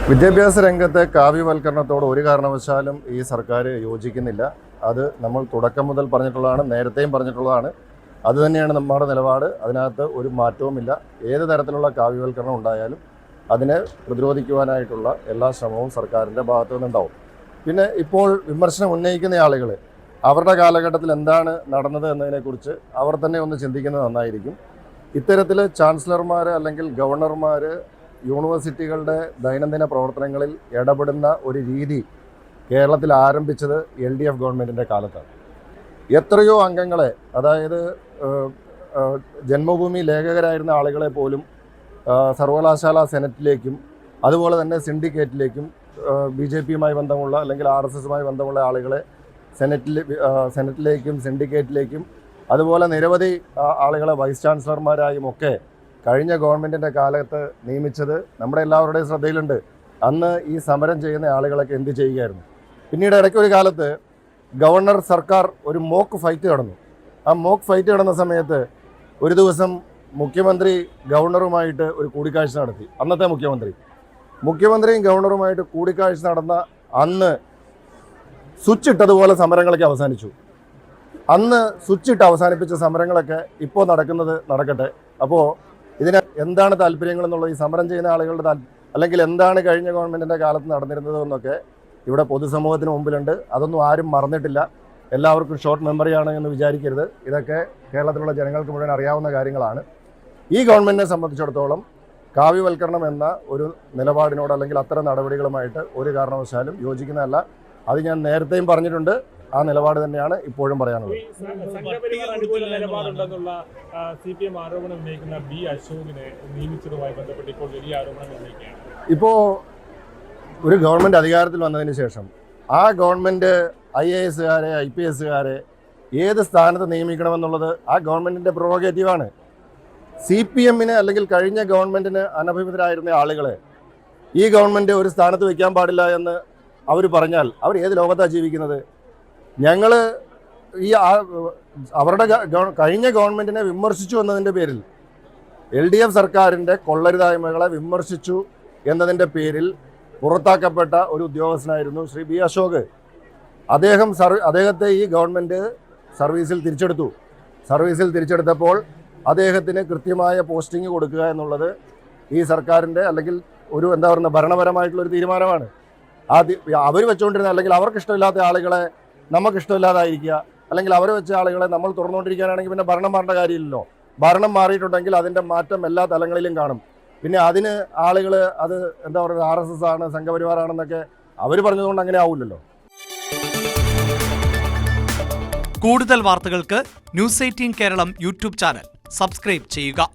വിദ്യാഭ്യാസ രംഗത്തെ കാവ്യവൽക്കരണത്തോട് ഒരു കാരണവശാലും ഈ സർക്കാർ യോജിക്കുന്നില്ല. അത് നമ്മൾ തുടക്കം മുതൽ പറഞ്ഞിട്ടുള്ളതാണ്, നേരത്തെയും പറഞ്ഞിട്ടുള്ളതാണ്. അതുതന്നെയാണ് നമ്മുടെ നിലപാട്. അതിനകത്ത് ഒരു മാറ്റവുമില്ല. ഏത് തരത്തിലുള്ള കാവ്യവൽക്കരണം ഉണ്ടായാലും അതിനെ പ്രതിരോധിക്കുവാനായിട്ടുള്ള എല്ലാ ശ്രമവും സർക്കാരിൻ്റെ ഭാഗത്തു നിന്നുണ്ടാവും. പിന്നെ ഇപ്പോൾ വിമർശനം ഉന്നയിക്കുന്ന ആളുകൾ അവരുടെ കാലഘട്ടത്തിൽ എന്താണ് നടന്നത് എന്നതിനെക്കുറിച്ച് അവർ തന്നെ ഒന്ന് ചിന്തിക്കുന്നത് നന്നായിരിക്കും. ഇത്തരത്തിൽ ചാൻസലർമാർ അല്ലെങ്കിൽ ഗവർണർമാർ യൂണിവേഴ്സിറ്റികളുടെ ദൈനംദിന പ്രവർത്തനങ്ങളിൽ ഇടപെടുന്ന ഒരു രീതി കേരളത്തിൽ ആരംഭിച്ചത് LDF ഗവൺമെൻറ്റിൻ്റെ കാലത്താണ്. എത്രയോ അംഗങ്ങളെ, അതായത് ജന്മഭൂമി ലേഖകരായിരുന്ന ആളുകളെ പോലും സർവകലാശാല സെനറ്റിലേക്കും അതുപോലെ തന്നെ സിൻഡിക്കേറ്റിലേക്കും BJPയുമായി ബന്ധമുള്ള അല്ലെങ്കിൽ RSSുമായി ബന്ധമുള്ള ആളുകളെ സെനറ്റിലേക്കും സിൻഡിക്കേറ്റിലേക്കും അതുപോലെ നിരവധി ആളുകളെ വൈസ് ചാൻസലർമാരായും ഒക്കെ കഴിഞ്ഞ ഗവൺമെൻറ്റിൻ്റെ കാലത്ത് നിയമിച്ചത് നമ്മുടെ എല്ലാവരുടെയും ശ്രദ്ധയിലുണ്ട്. അന്ന് ഈ സമരം ചെയ്യുന്ന ആളുകളൊക്കെ എന്ത് ചെയ്യുകയായിരുന്നു. പിന്നീട് ഇടയ്ക്കൊരു കാലത്ത് ഗവർണർ സർക്കാർ ഒരു മോക്ക് ഫൈറ്റ് നടന്നു. ആ മോക്ക് ഫൈറ്റ് നടന്ന സമയത്ത് ഒരു ദിവസം മുഖ്യമന്ത്രി ഗവർണറുമായിട്ട് ഒരു കൂടിക്കാഴ്ച നടത്തി. അന്നത്തെ മുഖ്യമന്ത്രിയും ഗവർണറുമായിട്ട് കൂടിക്കാഴ്ച നടന്ന അന്ന് സ്വിച്ച് ഇട്ടതുപോലെ സമരങ്ങളൊക്കെ അവസാനിച്ചു. അന്ന് സ്വിച്ച് ഇട്ട് അവസാനിപ്പിച്ച സമരങ്ങളൊക്കെ ഇപ്പോൾ നടക്കട്ടെ. അപ്പോൾ ഇതിന് എന്താണ് താല്പര്യങ്ങൾ എന്നുള്ളത്, ഈ സമരം ചെയ്യുന്ന ആളുകളുടെ അല്ലെങ്കിൽ എന്താണ് കഴിഞ്ഞ ഗവൺമെൻറ്റിൻ്റെ കാലത്ത് നടന്നിരുന്നത് എന്നൊക്കെ ഇവിടെ പൊതുസമൂഹത്തിന് മുമ്പിലുണ്ട്. അതൊന്നും ആരും മറന്നിട്ടില്ല. എല്ലാവർക്കും ഷോർട്ട് മെമ്മറിയാണ് എന്ന് വിചാരിക്കരുത്. ഇതൊക്കെ കേരളത്തിലുള്ള ജനങ്ങൾക്ക് മുഴുവൻ അറിയാവുന്ന കാര്യങ്ങളാണ്. ഈ ഗവൺമെൻറ്റിനെ സംബന്ധിച്ചിടത്തോളം കാവ്യവൽക്കരണം എന്ന ഒരു നിലപാടിനോട് അല്ലെങ്കിൽ അത്തരം നടപടികളുമായിട്ട് ഒരു കാരണവശാലും യോജിക്കുന്നതല്ല. അത് ഞാൻ നേരത്തെയും പറഞ്ഞിട്ടുണ്ട്. ആ നിലപാട് തന്നെയാണ് ഇപ്പോഴും പറയാനുള്ളത്. ഇപ്പോൾ ഒരു ഗവൺമെൻറ് അധികാരത്തിൽ വന്നതിന് ശേഷം ആ ഗവൺമെൻറ് IASകാരെ IPSകാരെ ഏത് സ്ഥാനത്ത് നിയമിക്കണമെന്നുള്ളത് ആ ഗവൺമെൻറ്റിൻ്റെ പ്രൊറോഗേറ്റീവാണ്. CPMന് അല്ലെങ്കിൽ കഴിഞ്ഞ ഗവൺമെൻറ്റിന് അനഭിമിതരായിരുന്ന ആളുകളെ ഈ ഗവൺമെൻറ് ഒരു സ്ഥാനത്ത് വയ്ക്കാൻ പാടില്ല എന്ന് അവർ പറഞ്ഞാൽ അവർ ഏത് ലോകത്താണ് ജീവിക്കുന്നത്? ഞങ്ങൾ ഈ അവരുടെ കഴിഞ്ഞ ഗവൺമെൻറ്റിനെ വിമർശിച്ചു എന്നതിൻ്റെ പേരിൽ LDF സർക്കാരിൻ്റെ കൊള്ളരുതായ്മകളെ വിമർശിച്ചു എന്നതിൻ്റെ പേരിൽ പുറത്താക്കപ്പെട്ട ഒരു ഉദ്യോഗസ്ഥനായിരുന്നു ശ്രീ B. അശോക്. അദ്ദേഹത്തെ ഈ ഗവൺമെൻറ് സർവീസിൽ തിരിച്ചെടുത്തപ്പോൾ അദ്ദേഹത്തിന് കൃത്യമായ പോസ്റ്റിംഗ് കൊടുക്കുക എന്നുള്ളത് ഈ സർക്കാരിൻ്റെ അല്ലെങ്കിൽ ഒരു ഭരണപരമായിട്ടുള്ളൊരു തീരുമാനമാണ്. അവർ വെച്ചുകൊണ്ടിരുന്ന അല്ലെങ്കിൽ അവർക്ക് ഇഷ്ടമില്ലാത്ത ആളുകളെ നമുക്കിഷ്ടമില്ലാതായിരിക്കുക, അല്ലെങ്കിൽ അവർ വെച്ച ആളുകളെ നമ്മൾ തുറന്നുകൊണ്ടിരിക്കാനാണെങ്കിൽ പിന്നെ ഭരണം മാറേണ്ട കാര്യമില്ലല്ലോ. ഭരണം മാറിയിട്ടുണ്ടെങ്കിൽ അതിൻ്റെ മാറ്റം എല്ലാ തലങ്ങളിലും കാണും. പിന്നെ അതിന് ആളുകൾ അത് RSS ആണ്, സംഘപരിവാറാണെന്നൊക്കെ അവർ പറഞ്ഞതുകൊണ്ട് അങ്ങനെ ആവില്ലല്ലോ. കൂടുതൽ വാർത്തകൾക്ക് News 18 Keralam YouTube channel subscribe ചെയ്യുക.